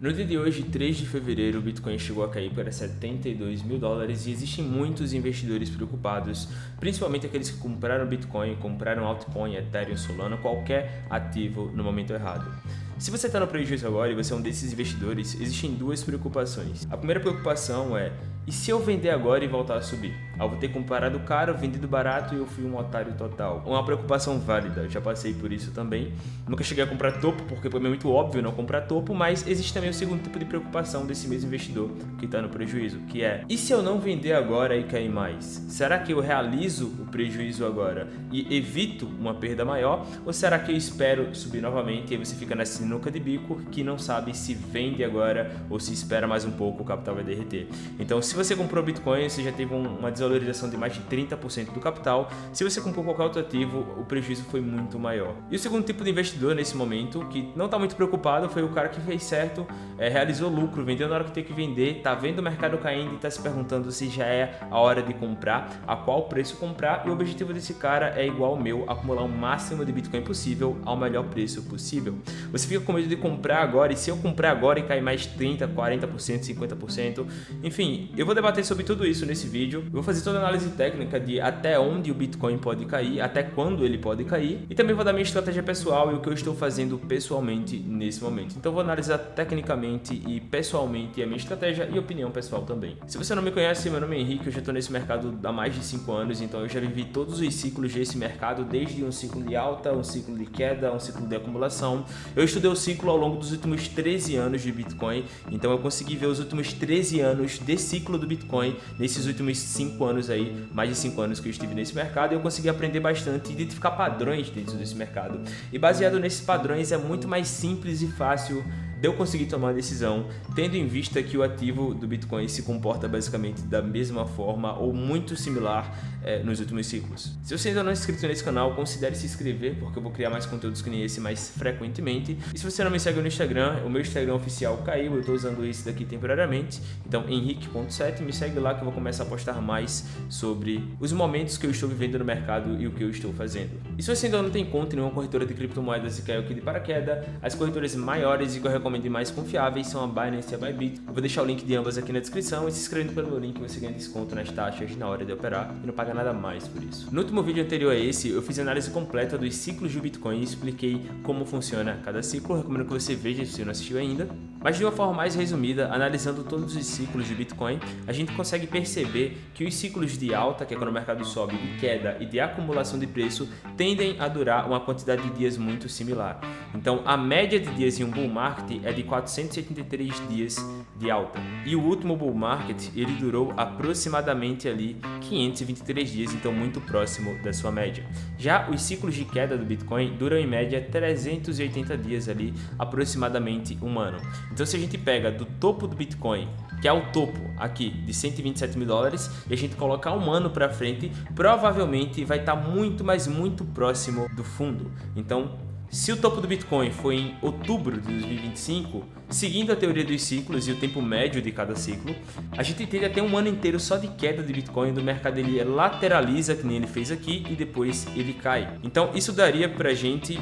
No dia de hoje, 3 de fevereiro, o Bitcoin chegou a cair para $72 mil e existem muitos investidores preocupados, principalmente aqueles que compraram Bitcoin, compraram altcoin, Ethereum, Solana, qualquer ativo no momento errado. Se você está no prejuízo agora e você é um desses investidores, existem duas preocupações. A primeira preocupação é, e se eu vender agora e voltar a subir? Eu vou ter comprado caro, vendido barato e eu fui um otário total. Uma preocupação válida, eu já passei por isso também. Nunca cheguei a comprar topo, porque para mim é muito óbvio não comprar topo, mas existe também o segundo tipo de preocupação desse mesmo investidor que está no prejuízo, que é, e se eu não vender agora e cair mais? Será que eu realizo o prejuízo agora e evito uma perda maior? Ou será que eu espero subir novamente e aí você fica nessa sinuca de bico que não sabe se vende agora ou se espera mais um pouco, o capital vai derreter? Então, se você comprou Bitcoin, você já teve uma desvalorização de mais de 30% do capital. Se você comprou qualquer outro ativo, o prejuízo foi muito maior. E o segundo tipo de investidor nesse momento, que não está muito preocupado, foi o cara que fez certo, realizou lucro, vendeu na hora que tem que vender, está vendo o mercado caindo e está se perguntando se já é a hora de comprar, a qual preço comprar, e o objetivo desse cara é igual ao meu, acumular o máximo de Bitcoin possível ao melhor preço possível. Você fica com medo de comprar agora, e se eu comprar agora e cair mais 30%, 40%, 50%, enfim, eu vou debater sobre tudo isso nesse vídeo. Eu vou fazer toda a análise técnica de até onde o Bitcoin pode cair, até quando ele pode cair, e também vou dar minha estratégia pessoal e o que eu estou fazendo pessoalmente nesse momento. Então vou analisar tecnicamente e pessoalmente a minha estratégia e opinião pessoal também. Se você não me conhece, meu nome é Henrique, eu já estou nesse mercado há mais de 5 anos, então eu já vivi todos os ciclos desse mercado, desde um ciclo de alta, um ciclo de queda, um ciclo de acumulação. Eu estudei o ciclo ao longo dos últimos 13 anos de Bitcoin, então eu consegui ver os últimos 13 anos de ciclo do Bitcoin nesses últimos 5 anos aí, mais de 5 anos que eu estive nesse mercado, e eu consegui aprender bastante e identificar padrões dentro desse mercado. E baseado nesses padrões é muito mais simples e fácil de eu conseguir tomar uma decisão, tendo em vista que o ativo do Bitcoin se comporta basicamente da mesma forma ou muito similar nos últimos ciclos. Se você ainda não é inscrito nesse canal, considere se inscrever, porque eu vou criar mais conteúdos que nem esse mais frequentemente. E se você não me segue no Instagram, o meu Instagram oficial caiu, eu estou usando esse daqui temporariamente, então henrique.7, me segue lá que eu vou começar a postar mais sobre os momentos que eu estou vivendo no mercado e o que eu estou fazendo. E se você ainda não tem conta em nenhuma corretora de criptomoedas e caiu aqui de paraquedas, as corretoras maiores e que eu recomendo e mais confiáveis são a Binance e a Bybit. Eu vou deixar o link de ambas aqui na descrição, e se inscrevendo pelo link você ganha desconto nas taxas na hora de operar e não paga nada mais por isso. No último vídeo anterior a esse, eu fiz a análise completa dos ciclos do Bitcoin e expliquei como funciona cada ciclo. Eu recomendo que você veja se você não assistiu ainda. Mas de uma forma mais resumida, analisando todos os ciclos de Bitcoin, a gente consegue perceber que os ciclos de alta, que é quando o mercado sobe, de queda e de acumulação de preço, tendem a durar uma quantidade de dias muito similar. Então, a média de dias em um bull market é de 483 dias de alta. E o último bull market, ele durou aproximadamente ali 523 dias, então muito próximo da sua média. Já os ciclos de queda do Bitcoin duram em média 380 dias ali, aproximadamente um ano. Então, se a gente pega do topo do Bitcoin, que é o topo aqui de $127 mil, e a gente colocar um ano para frente, provavelmente vai estar muito, mas muito próximo do fundo. Então, se o topo do Bitcoin foi em outubro de 2025, seguindo a teoria dos ciclos e o tempo médio de cada ciclo, a gente tende a ter um ano inteiro só de queda de Bitcoin, do mercado ele lateraliza, que nem ele fez aqui, e depois ele cai. Então isso daria pra gente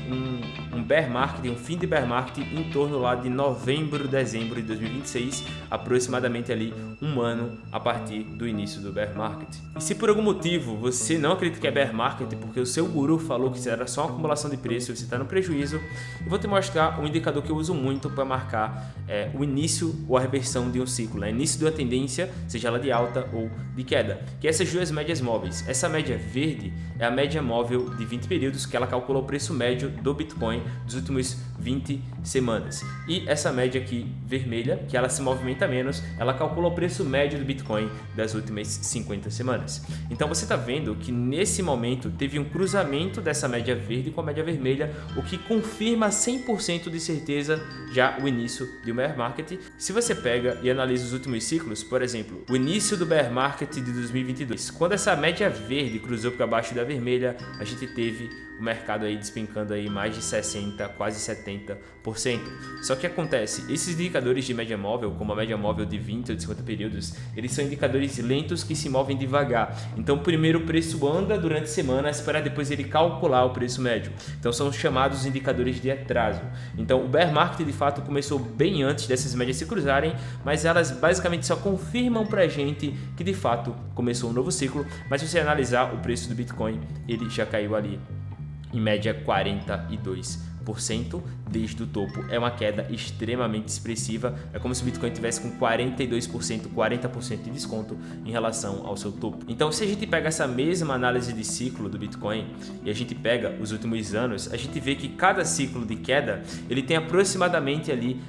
um bear market, um fim de bear market em torno lá de novembro, dezembro de 2026, aproximadamente ali um ano a partir do início do bear market. E se por algum motivo você não acredita que é bear market, porque o seu guru falou que era só uma acumulação de preço e você está no prejuízo, eu vou te mostrar um indicador que eu uso muito para marcar o início ou a reversão de um ciclo, início de uma tendência, seja ela de alta ou de queda, que é essas duas médias móveis. Essa média verde é a média móvel de 20 períodos, que ela calcula o preço médio do Bitcoin dos últimos 20 semanas. E essa média aqui vermelha, que ela se movimenta menos, ela calcula o preço médio do Bitcoin das últimas 50 semanas. Então você está vendo que nesse momento teve um cruzamento dessa média verde com a média vermelha, o que confirma 100% de certeza já o início de um bear market. Se você pega e analisa os últimos ciclos, por exemplo, o início do bear market de 2022, quando essa média verde cruzou para baixo da vermelha, a gente teve o mercado aí despencando aí mais de 60%, quase 70%. Só que acontece, esses indicadores de média móvel, como a média móvel de 20 ou de 50 períodos, eles são indicadores lentos que se movem devagar. Então primeiro o preço anda durante semanas para depois ele calcular o preço médio. Então são chamados indicadores de atraso. Então o bear market de fato começou bem antes dessas médias se cruzarem, mas elas basicamente só confirmam pra gente que de fato começou um novo ciclo. Mas se você analisar o preço do Bitcoin, ele já caiu ali em média 42% desde o topo. É uma queda extremamente expressiva, é como se o Bitcoin tivesse com 42%, 40% de desconto em relação ao seu topo. Então se a gente pega essa mesma análise de ciclo do Bitcoin e a gente pega os últimos anos, a gente vê que cada ciclo de queda ele tem aproximadamente ali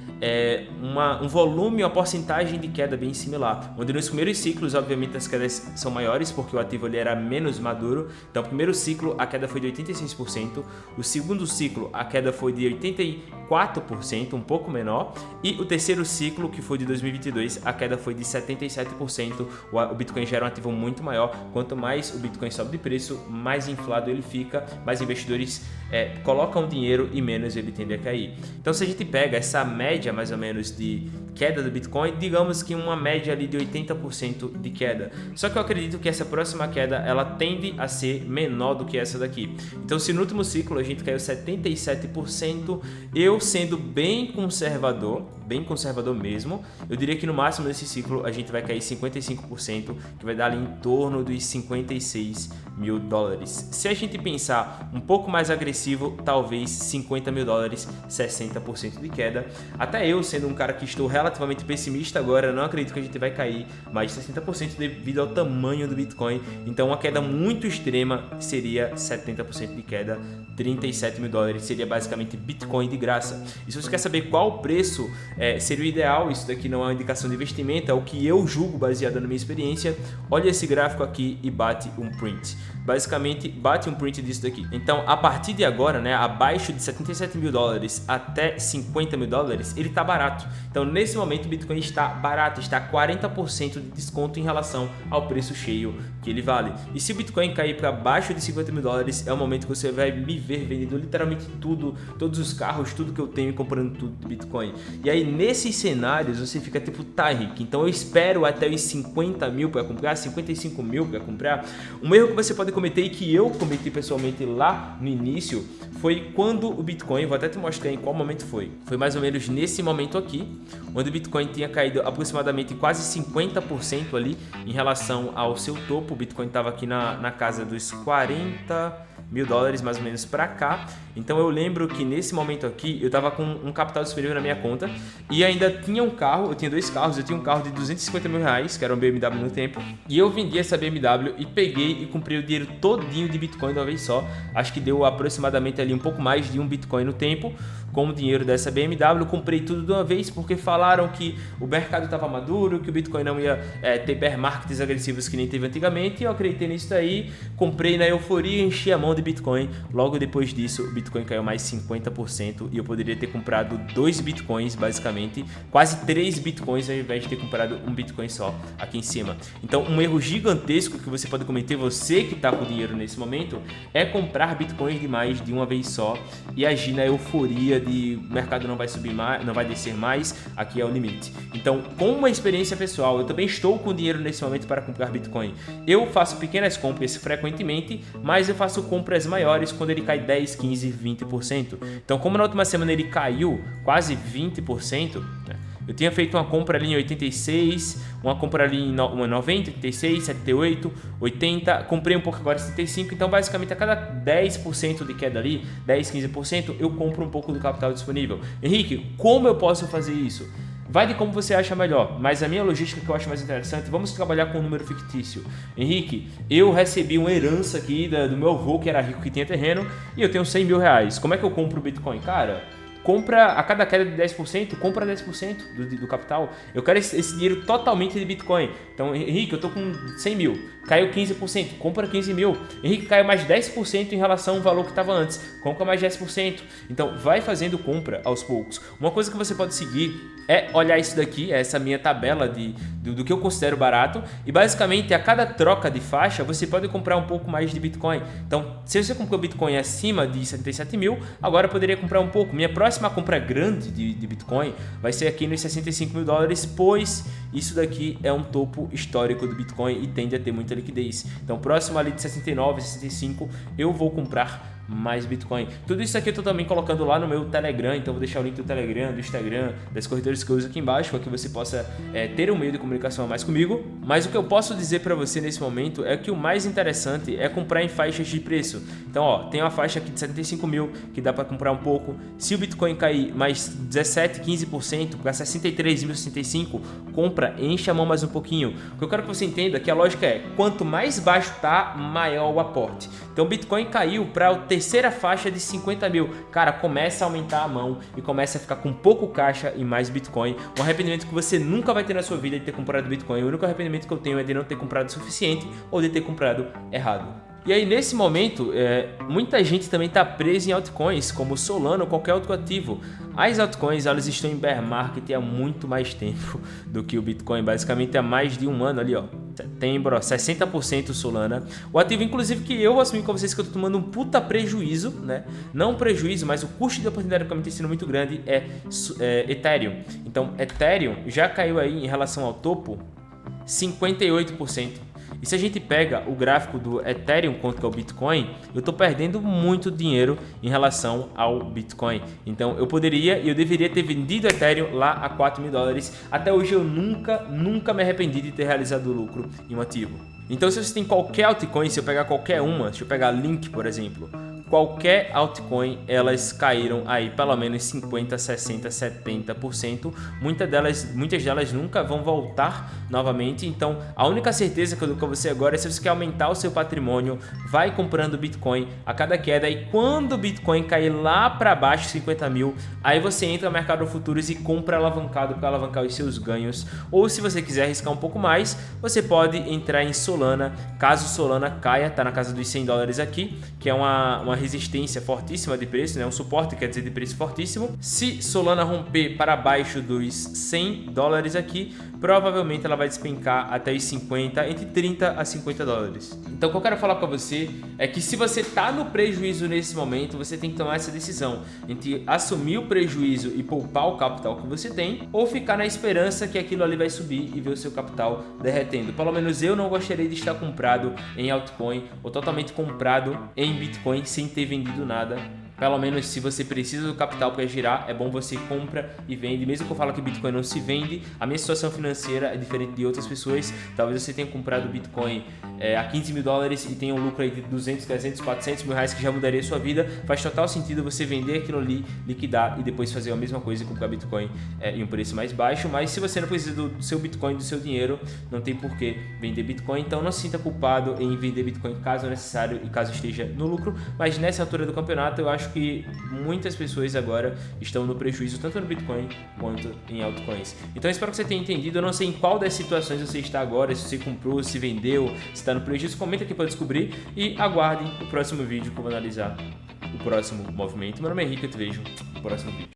um volume, uma porcentagem de queda bem similar, onde nos primeiros ciclos obviamente as quedas são maiores porque o ativo ali era menos maduro. Então o primeiro ciclo a queda foi de 86%, o segundo ciclo a queda foi de 84%, um pouco menor, e o terceiro ciclo, que foi de 2022, a queda foi de 77%. O Bitcoin já era um ativo muito maior. Quanto mais o Bitcoin sobe de preço, mais inflado ele fica, mais investidores colocam dinheiro e menos ele tende a cair. Então se a gente pega essa média mais ou menos de queda do Bitcoin, digamos que uma média ali de 80% de queda. Só que eu acredito que essa próxima queda ela tende a ser menor do que essa daqui. Então se no último ciclo a gente caiu 77%, eu sendo bem conservador mesmo, eu diria que no máximo nesse ciclo a gente vai cair 55%, que vai dar ali em torno dos 56 mil dólares. Se a gente pensar um pouco mais agressivo, talvez 50 mil dólares, 60% de queda. Até eu, sendo um cara que estou relativamente pessimista agora, não acredito que a gente vai cair mais de 60% devido ao tamanho do Bitcoin. Então uma queda muito extrema seria 70% de queda, 37 mil dólares seria basicamente Bitcoin de graça. E se você quer saber qual o preço seria o ideal, isso daqui não é uma indicação de investimento, é o que eu julgo baseado na minha experiência, olha esse gráfico aqui e bate um print. Basicamente bate um print disso daqui. Então a partir de agora, né, abaixo de 77 mil dólares até 50 mil dólares, ele está barato. Então nesse momento o Bitcoin está barato, está 40% de desconto em relação ao preço cheio que ele vale. E se o Bitcoin cair para abaixo de 50 mil dólares, é o momento que você vai me ver vendendo literalmente tudo, todos os carros, tudo que eu tenho e comprando tudo de Bitcoin. E aí nesses cenários você fica tipo, tá, Rick, então eu espero até os 50 mil para comprar, 55 mil para comprar. Um erro que você pode cometer e que eu cometi pessoalmente lá no início foi quando o Bitcoin, vou até te mostrar em qual momento foi. Foi mais ou menos nesse momento aqui, onde o Bitcoin tinha caído aproximadamente quase 50% ali em relação ao seu topo. O Bitcoin estava aqui na casa dos 40 mil dólares mais ou menos para cá. Então eu lembro que nesse momento aqui eu tava com um capital disponível na minha conta e ainda tinha um carro, eu tinha dois carros, eu tinha um carro de 250 mil reais, que era um BMW no tempo, e eu vendi essa BMW e peguei e comprei o dinheiro todinho de Bitcoin de uma vez só. Acho que deu aproximadamente ali um pouco mais de um Bitcoin no tempo. Com o dinheiro dessa BMW, eu comprei tudo de uma vez porque falaram que o mercado estava maduro, que o Bitcoin não ia ter bear markets agressivos que nem teve antigamente, e eu acreditei nisso daí, comprei na euforia, enchi a mão de Bitcoin. Logo depois disso, o Bitcoin caiu mais 50% e eu poderia ter comprado 2 Bitcoins, basicamente, quase 3 Bitcoins ao invés de ter comprado um Bitcoin só aqui em cima. Então, um erro gigantesco que você pode cometer, você que está com dinheiro nesse momento, é comprar Bitcoins demais de uma vez só e agir na euforia de o mercado não vai subir mais, não vai descer mais, aqui é o limite. Então, com uma experiência pessoal, eu também estou com dinheiro nesse momento para comprar Bitcoin. Eu faço pequenas compras frequentemente, mas eu faço compras maiores quando ele cai 10, 15, 20%. Então, como na última semana ele caiu quase 20%, né? Eu tinha feito uma compra ali em 86, uma compra ali em 90, 86, 78, 80, comprei um pouco agora em 75, então basicamente a cada 10% de queda ali, 10, 15%, eu compro um pouco do capital disponível. Henrique, como eu posso fazer isso? Vai de como você acha melhor, mas a minha logística que eu acho mais interessante, vamos trabalhar com um número fictício. Henrique, eu recebi uma herança aqui do meu avô que era rico, que tinha terreno, e eu tenho 100 mil reais. Como é que eu compro o Bitcoin? Cara, compra a cada queda de 10%, compra 10% do capital. Eu quero esse dinheiro totalmente de Bitcoin. Então, Henrique, eu tô com 100 mil, caiu 15%, compra 15 mil. Henrique, caiu mais 10% em relação ao valor que estava antes, compra mais 10%. Então, vai fazendo compra aos poucos. Uma coisa que você pode seguir é olhar isso daqui, essa minha tabela do que eu considero barato, e basicamente a cada troca de faixa você pode comprar um pouco mais de Bitcoin. Então, se você comprou Bitcoin acima de 77 mil, agora eu poderia comprar um pouco. Minha próxima compra grande de Bitcoin vai ser aqui nos 65 mil dólares, pois isso daqui é um topo histórico do Bitcoin e tende a ter muita liquidez. Então, próximo ali de 69, 65, eu vou comprar mais Bitcoin. Tudo isso aqui eu tô também colocando lá no meu Telegram, então vou deixar o link do Telegram, do Instagram, das corretoras que eu uso aqui embaixo, para que você possa ter um meio de comunicação a mais comigo. Mas o que eu posso dizer para você nesse momento é que o mais interessante é comprar em faixas de preço. Então, ó, tem uma faixa aqui de 75 mil que dá para comprar um pouco. Se o Bitcoin cair mais 17, 15%, para 63.065, compra, enche a mão mais um pouquinho. O que eu quero que você entenda é que a lógica é, quanto mais baixo tá, maior o aporte. Então, o Bitcoin caiu para o terceira faixa de 50 mil. Cara, começa a aumentar a mão e começa a ficar com pouco caixa e mais Bitcoin. Um arrependimento que você nunca vai ter na sua vida de ter comprado Bitcoin. O único arrependimento que eu tenho é de não ter comprado o suficiente ou de ter comprado errado. E aí, nesse momento, muita gente também está presa em altcoins, como Solana ou qualquer outro ativo. As altcoins, elas estão em bear market há muito mais tempo do que o Bitcoin, basicamente há mais de um ano ali, ó. Setembro, ó, 60% Solana. O ativo, inclusive, que eu assumi com vocês que eu tô tomando um puta prejuízo, né? Não prejuízo, mas o custo de oportunidade que tem sido muito grande é Ethereum. Então, Ethereum já caiu aí em relação ao topo 58%. E se a gente pega o gráfico do Ethereum contra o Bitcoin, eu estou perdendo muito dinheiro em relação ao Bitcoin. Então eu poderia e eu deveria ter vendido Ethereum lá a 4 mil dólares. Até hoje eu nunca me arrependi de ter realizado lucro em um ativo. Então se você tem qualquer altcoin, se eu pegar qualquer uma, deixa eu pegar Link, por exemplo, qualquer altcoin, elas caíram aí pelo menos 50, 60, 70%. Muitas delas nunca vão voltar novamente. Então a única certeza que eu dou com você agora é, se você quer aumentar o seu patrimônio, vai comprando Bitcoin a cada queda, e quando o Bitcoin cair lá para baixo, 50 mil, aí você entra no mercado futuros e compra alavancado para alavancar os seus ganhos. Ou se você quiser arriscar um pouco mais, você pode entrar em Solana, caso Solana caia, tá na casa dos 100 dólares aqui, que é uma resistência fortíssima de preço, né? Um suporte, quer dizer, de preço fortíssimo. Se Solana romper para baixo dos 100 dólares aqui, provavelmente ela vai despencar até os 50, entre 30 a 50 dólares. Então o que eu quero falar para você é que se você tá no prejuízo nesse momento, você tem que tomar essa decisão entre assumir o prejuízo e poupar o capital que você tem, ou ficar na esperança que aquilo ali vai subir e ver o seu capital derretendo. Pelo menos eu não gostaria de estar comprado em altcoin ou totalmente comprado em Bitcoin sem ter vendido nada. Pelo menos se você precisa do capital para girar, é bom você compra e vende. Mesmo que eu falo que Bitcoin não se vende, a minha situação financeira é diferente de outras pessoas. Talvez você tenha comprado Bitcoin a 15 mil dólares e tenha um lucro aí de 200, 300, 400 mil reais, que já mudaria a sua vida. Faz total sentido você vender aquilo ali, liquidar e depois fazer a mesma coisa e comprar Bitcoin em um preço mais baixo. Mas se você não precisa do seu Bitcoin, do seu dinheiro, não tem por que vender Bitcoin. Então não se sinta culpado em vender Bitcoin caso necessário e caso esteja no lucro. Mas nessa altura do campeonato, eu acho que muitas pessoas agora estão no prejuízo, tanto no Bitcoin quanto em altcoins. Então eu espero que você tenha entendido. Eu não sei em qual das situações você está agora, se você comprou, se vendeu, se está no prejuízo. Comenta aqui para descobrir e aguardem o próximo vídeo que eu vou analisar o próximo movimento. Meu nome é Henrique, eu te vejo no próximo vídeo.